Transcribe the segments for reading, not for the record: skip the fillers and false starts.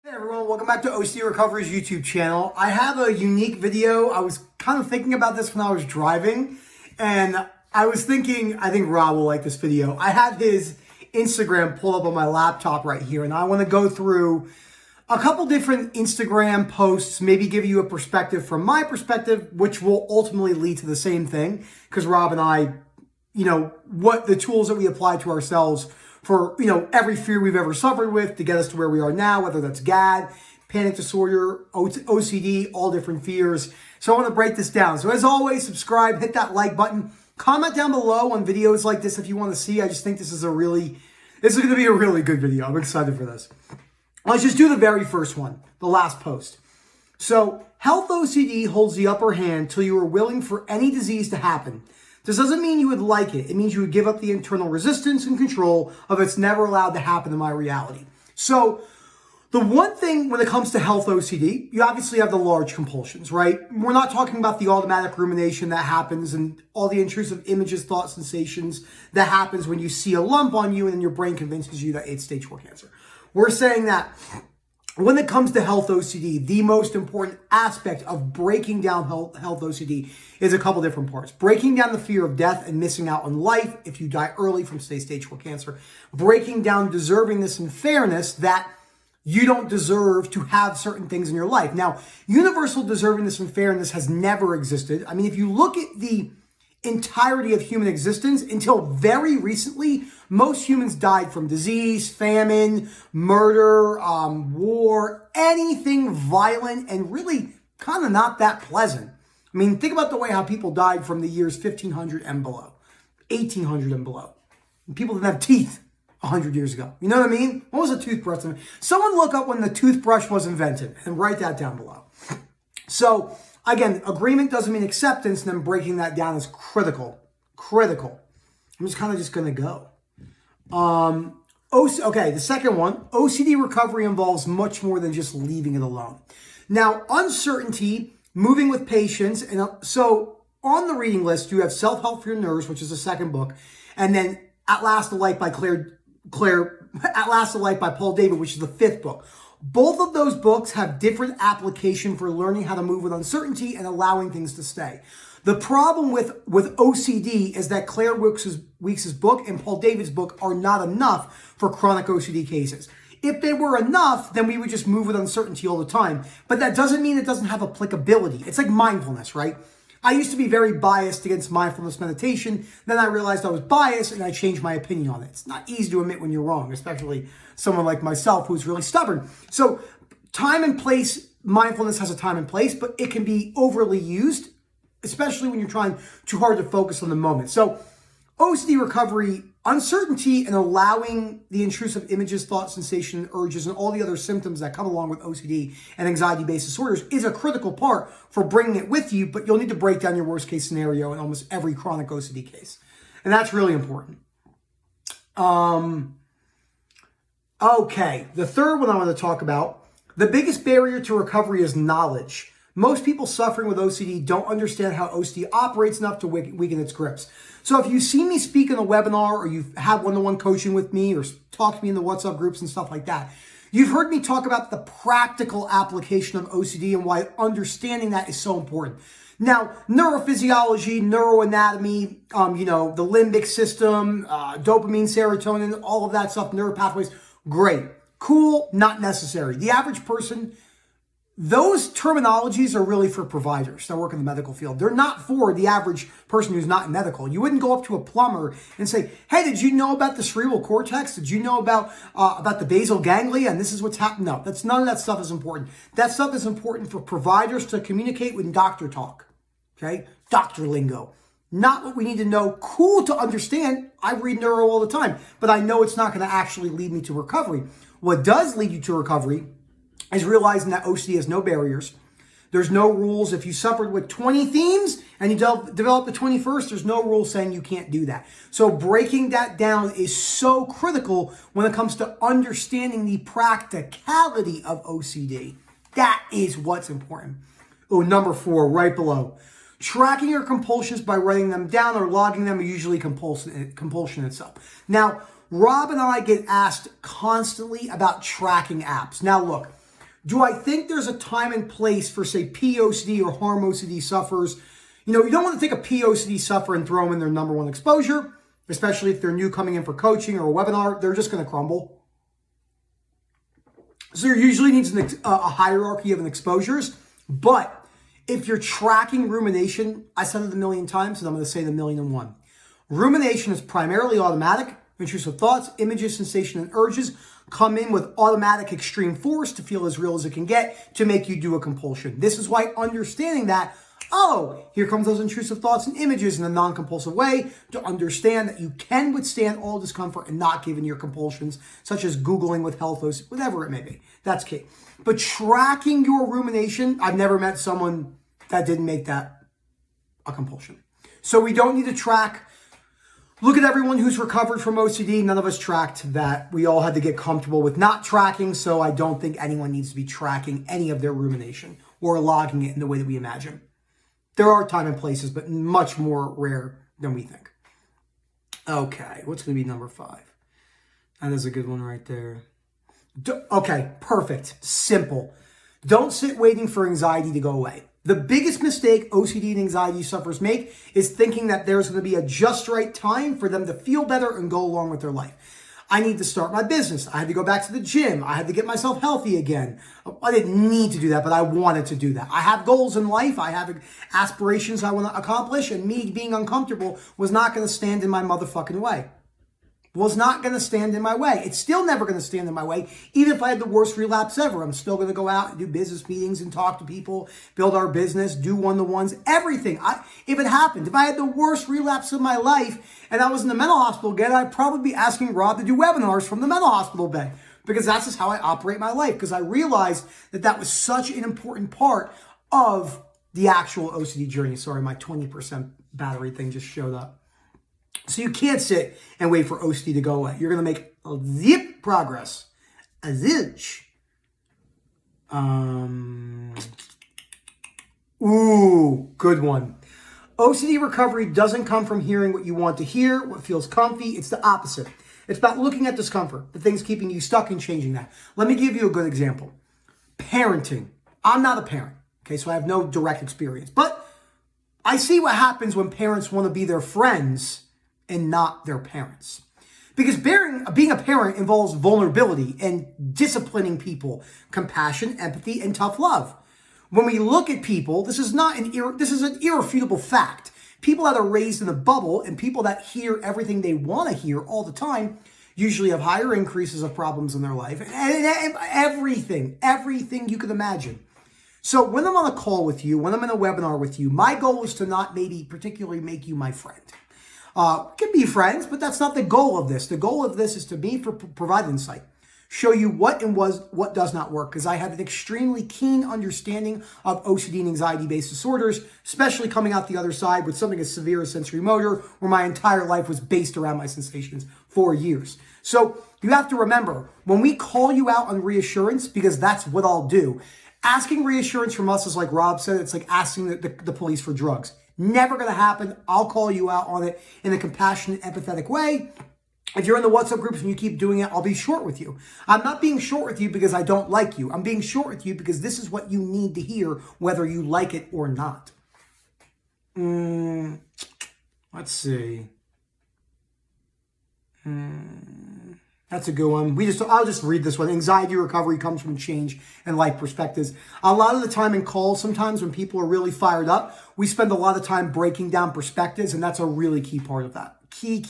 Hey everyone, welcome back to OCD Recovery's YouTube channel. I have a unique video. I was kind of thinking about this when I was driving, and I was thinking, I think Rob will like this video. I had his Instagram pulled up on my laptop right here, and I want to go through a couple different Instagram posts, maybe give you a perspective from my perspective, which will ultimately lead to the same thing, because Rob and I, what the tools that we apply to ourselves for, every fear we've ever suffered with to get us to where we are now, whether that's GAD, panic disorder, OCD, all different fears. So I want to break this down. So as always, subscribe, hit that like button, comment down below on videos like this if you want to see. I just think this is going to be a really good video. I'm excited for this. Let's just do the very first one, the last post. So health OCD holds the upper hand till you are willing for any disease to happen. This doesn't mean you would like it. It means you would give up the internal resistance and control of it's never allowed to happen in my reality. So the one thing when it comes to health OCD, you obviously have the large compulsions, right? We're not talking about the automatic rumination that happens and all the intrusive images, thoughts, sensations that happens when you see a lump on you and then your brain convinces you that it's stage 4 cancer. We're saying that when it comes to health OCD, the most important aspect of breaking down health OCD is a couple different parts. Breaking down the fear of death and missing out on life if you die early from stage 4 cancer. Breaking down deservingness and fairness, that you don't deserve to have certain things in your life. Now, universal deservingness and fairness has never existed. I mean, if you look at the entirety of human existence, until very recently, most humans died from disease, famine, murder, war, anything violent and really kind of not that pleasant. I mean, think about the way how people died from the years 1500 and below, 1800 and below. People didn't have teeth 100 years ago. You know what I mean? What was a toothbrush? Someone look up when the toothbrush was invented and write that down below. So again, agreement doesn't mean acceptance, and then breaking that down is critical. Critical. I'm just going to go. Okay, the second one, OCD recovery involves much more than just leaving it alone. Now, uncertainty, moving with patience, and so on the reading list, you have Self-Help for Your Nerves, which is the second book, and then At Last the Light by At Last the Light by Paul David, which is the fifth book. Both of those books have different application for learning how to move with uncertainty and allowing things to stay. The problem with OCD is that Claire Weeks' book and Paul David's book are not enough for chronic OCD cases. If they were enough, then we would just move with uncertainty all the time. But that doesn't mean it doesn't have applicability. It's like mindfulness, right? I used to be very biased against mindfulness meditation. Then I realized I was biased and I changed my opinion on it. It's not easy to admit when you're wrong, especially someone like myself who's really stubborn. So time and place, mindfulness has a time and place, but it can be overly used, especially when you're trying too hard to focus on the moment. So OCD recovery, uncertainty and allowing the intrusive images, thoughts, sensation, urges, and all the other symptoms that come along with OCD and anxiety-based disorders is a critical part for bringing it with you, but you'll need to break down your worst case scenario in almost every chronic OCD case. And that's really important. Okay, the third one I want to talk about, the biggest barrier to recovery is knowledge. Most people suffering with OCD don't understand how OCD operates enough to weaken its grips. So if you see me speak in a webinar or you've had one-on-one coaching with me or talk to me in the WhatsApp groups and stuff like that, you've heard me talk about the practical application of OCD and why understanding that is so important. Now, neurophysiology, neuroanatomy, the limbic system, dopamine, serotonin, all of that stuff, neuropathways, great. Cool, not necessary. The average person, those terminologies are really for providers that work in the medical field. They're not for the average person who's not medical. You wouldn't go up to a plumber and say, hey, did you know about the cerebral cortex? Did you know about the basal ganglia? And this is what's happening. No, none of that stuff is important. That stuff is important for providers to communicate with doctor talk, okay? Doctor lingo. Not what we need to know. Cool to understand. I read neuro all the time, but I know it's not going to actually lead me to recovery. What does lead you to recovery is realizing that OCD has no barriers. There's no rules. If you suffered with 20 themes and you develop the 21st, there's no rule saying you can't do that. So breaking that down is so critical when it comes to understanding the practicality of OCD. That is what's important. Oh, number 4, right below. Tracking your compulsions by writing them down or logging them are usually compulsion itself. Now, Rob and I get asked constantly about tracking apps. Now, look, Do I think there's a time and place for, say, POCD or harm OCD sufferers? You don't want to take a POCD sufferer and throw them in their number one exposure, especially if they're new coming in for coaching or a webinar. They're just going to crumble. So there usually needs a hierarchy of exposures. But if you're tracking rumination, I said it a million times, and I'm going to say it 1,000,001. Rumination is primarily automatic. Intrusive thoughts, images, sensation, and urges come in with automatic extreme force to feel as real as it can get to make you do a compulsion. This is why understanding that, here comes those intrusive thoughts and images in a non-compulsive way, to understand that you can withstand all discomfort and not give in your compulsions, such as Googling with health, whatever it may be. That's key. But tracking your rumination, I've never met someone that didn't make that a compulsion. So we don't need to track. Look at everyone who's recovered from OCD. None of us tracked that. We all had to get comfortable with not tracking, so I don't think anyone needs to be tracking any of their rumination or logging it in the way that we imagine. There are time and places, but much more rare than we think. Okay, what's going to be number 5? That is a good one right there. Okay, perfect. Simple. Don't sit waiting for anxiety to go away. The biggest mistake OCD and anxiety sufferers make is thinking that there's going to be a just right time for them to feel better and go along with their life. I need to start my business. I had to go back to the gym. I had to get myself healthy again. I didn't need to do that, but I wanted to do that. I have goals in life. I have aspirations I want to accomplish, and me being uncomfortable was not going to stand in my motherfucking way. Was not going to stand in my way. It's still never going to stand in my way. Even if I had the worst relapse ever, I'm still going to go out and do business meetings and talk to people, build our business, do one-to-ones, everything. If it happened, if I had the worst relapse of my life and I was in the mental hospital again, I'd probably be asking Rob to do webinars from the mental hospital bed, because that's just how I operate my life, because I realized that that was such an important part of the actual OCD journey. Sorry, my 20% battery thing just showed up. So you can't sit and wait for OCD to go away. You're going to make a zip progress. A zilch. Ooh, good one. OCD recovery doesn't come from hearing what you want to hear, what feels comfy. It's the opposite. It's about looking at discomfort, the things keeping you stuck, and changing that. Let me give you a good example. Parenting. I'm not a parent, okay, so I have no direct experience. But I see what happens when parents want to be their friends and not their parents. Because being a parent involves vulnerability and disciplining people, compassion, empathy, and tough love. When we look at people, this is an irrefutable fact. People that are raised in a bubble and people that hear everything they want to hear all the time usually have higher increases of problems in their life, and everything you could imagine. So when I'm on a call with you, when I'm in a webinar with you, my goal is to not maybe particularly make you my friend. Can be friends, but that's not the goal of this. The goal of this is to provide insight, show you what does not work, because I have an extremely keen understanding of OCD and anxiety-based disorders, especially coming out the other side with something as severe as sensory motor, where my entire life was based around my sensations for years. So you have to remember, when we call you out on reassurance, because that's what I'll do, asking reassurance from us is like Rob said, it's like asking the police for drugs. Never going to happen. I'll call you out on it in a compassionate, empathetic way. If you're in the WhatsApp groups and you keep doing it, I'll be short with you. I'm not being short with you because I don't like you. I'm being short with you because this is what you need to hear, whether you like it or not. Let's see. That's a good one. I'll just read this one. Anxiety recovery comes from change and life perspectives. A lot of the time in calls, sometimes when people are really fired up, we spend a lot of time breaking down perspectives, and that's a really key part of that. Key.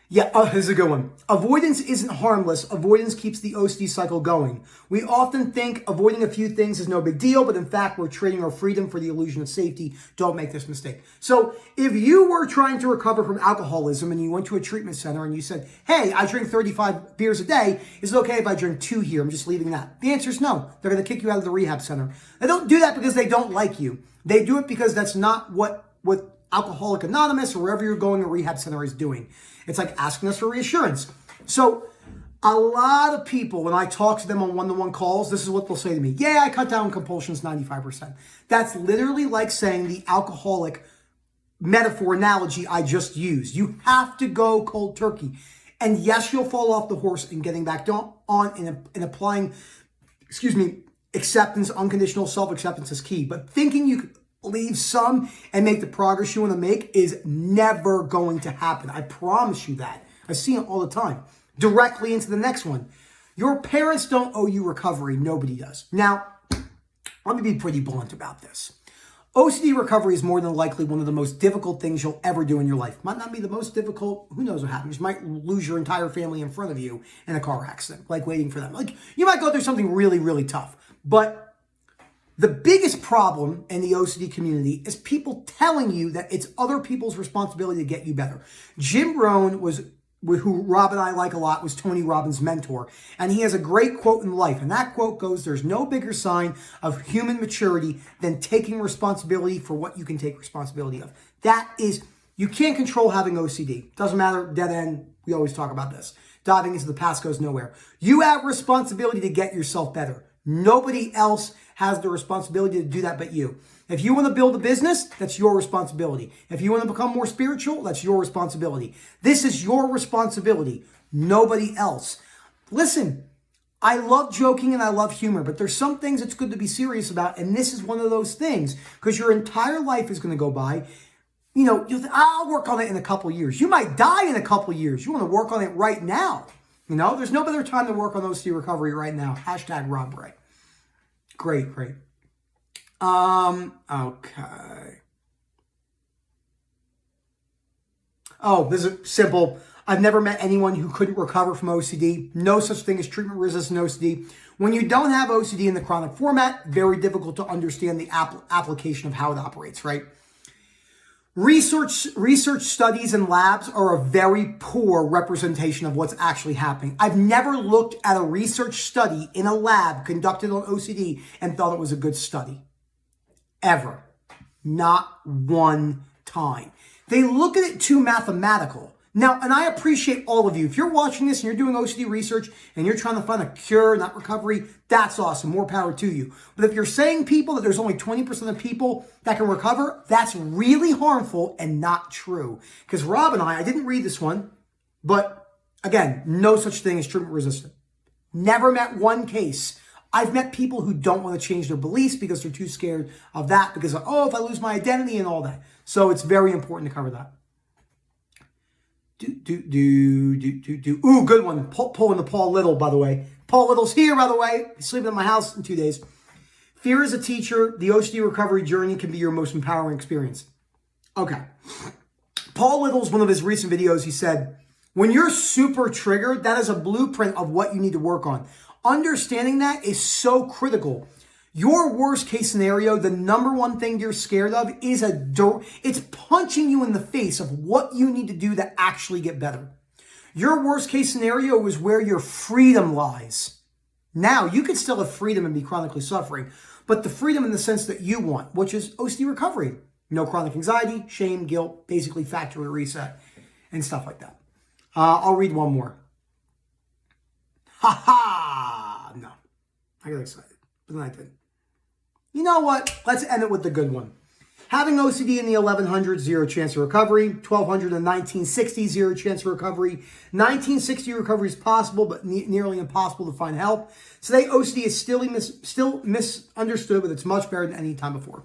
Here's a good one. Avoidance isn't harmless. Avoidance keeps the OCD cycle going. We often think avoiding a few things is no big deal, but in fact, we're trading our freedom for the illusion of safety. Don't make this mistake. So if you were trying to recover from alcoholism and you went to a treatment center and you said, hey, I drink 35 beers a day. Is it okay if I drink 2 here? I'm just leaving that. The answer is no. They're going to kick you out of the rehab center. They don't do that because they don't like you. They do it because that's not what Alcoholic Anonymous or wherever you're going, a rehab center is doing. It's like asking us for reassurance. So a lot of people, when I talk to them on one-to-one calls, this is what they'll say to me. Yeah, I cut down compulsions 95%. That's literally like saying the alcoholic metaphor analogy I just used. You have to go cold turkey. And yes, you'll fall off the horse in getting back on and applying, acceptance, unconditional self-acceptance is key. But thinking you could leave some and make the progress you want to make is never going to happen. I promise you that. I see it all the time. Directly into the next one. Your parents don't owe you recovery. Nobody does. Now, let me be pretty blunt about this. OCD recovery is more than likely one of the most difficult things you'll ever do in your life. Might not be the most difficult. Who knows what happens? You might lose your entire family in front of you in a car accident, like waiting for them. Like, you might go through something really, really tough. But the biggest problem in the OCD community is people telling you that it's other people's responsibility to get you better. Jim Rohn who Rob and I like a lot, was Tony Robbins' mentor. And he has a great quote in life. And that quote goes, "There's no bigger sign of human maturity than taking responsibility for what you can take responsibility of." That is, you can't control having OCD. Doesn't matter, dead end. We always talk about this. Diving into the past goes nowhere. You have responsibility to get yourself better. Nobody else has the responsibility to do that but you. If you want to build a business, that's your responsibility. If you want to become more spiritual, that's your responsibility. This is your responsibility, nobody else. Listen, I love joking and I love humor, but there's some things it's good to be serious about, and this is one of those things, because your entire life is going to go by. You know, you'll think, I'll work on it in a couple of years. You might die in a couple of years. You want to work on it right now. You know, there's no better time to work on OCD recovery right now. Hashtag Rob Ray. Great. Okay. Oh, this is simple. I've never met anyone who couldn't recover from OCD. No such thing as treatment-resistant OCD. When you don't have OCD in the chronic format, very difficult to understand the application of how it operates, right? Research studies and labs are a very poor representation of what's actually happening. I've never looked at a research study in a lab conducted on OCD and thought it was a good study. Ever. Not one time. They look at it too mathematical. Now, and I appreciate all of you. If you're watching this and you're doing OCD research and you're trying to find a cure, not recovery, that's awesome. More power to you. But if you're saying people that there's only 20% of people that can recover, that's really harmful and not true. Because Rob and I didn't read this one, but again, no such thing as treatment resistant. Never met one case. I've met people who don't want to change their beliefs because they're too scared of that, because of, if I lose my identity and all that. So it's very important to cover that. Ooh, good one. Pulling the Paul Little, by the way. Paul Little's here, by the way. He's sleeping at my house in 2 days. Fear is a teacher. The OCD recovery journey can be your most empowering experience. Okay. Paul Little's one of his recent videos, he said, when you're super triggered, that is a blueprint of what you need to work on. Understanding that is so critical. Your worst case scenario, the number one thing you're scared of is it's punching you in the face of what you need to do to actually get better. Your worst case scenario is where your freedom lies. Now, you could still have freedom and be chronically suffering, but the freedom in the sense that you want, which is OCD recovery. No chronic anxiety, shame, guilt, basically factory reset, and stuff like that. I'll read one more. No, I got excited, but then I didn't. You know what? Let's end it with the good one. Having OCD in the 1100s, zero chance of recovery. 1200 and 1960, zero chance of recovery. 1960 recovery is possible, but nearly impossible to find help. Today, OCD is still misunderstood, but it's much better than any time before.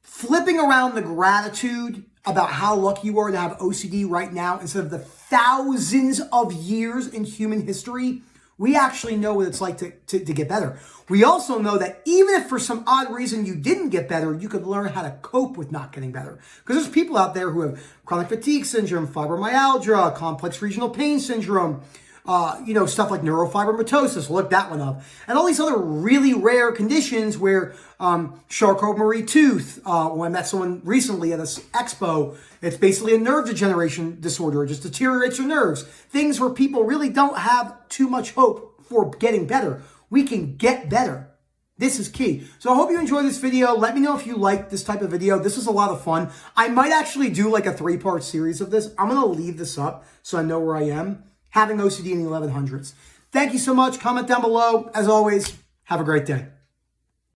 Flipping around the gratitude about how lucky you are to have OCD right now instead of the thousands of years in human history, we actually know what it's like to get better. We also know that even if for some odd reason you didn't get better, you could learn how to cope with not getting better. Because there's people out there who have chronic fatigue syndrome, fibromyalgia, complex regional pain syndrome, stuff like neurofibromatosis, look that one up. And all these other really rare conditions where Charcot-Marie tooth, when I met someone recently at this expo, it's basically a nerve degeneration disorder. It just deteriorates your nerves. Things where people really don't have too much hope for getting better. We can get better. This is key. So I hope you enjoyed this video. Let me know if you like this type of video. This is a lot of fun. I might actually do like a 3-part series of this. I'm going to leave this up so I know where I am. Having OCD in the 1100s. Thank you so much. Comment down below. As always, have a great day.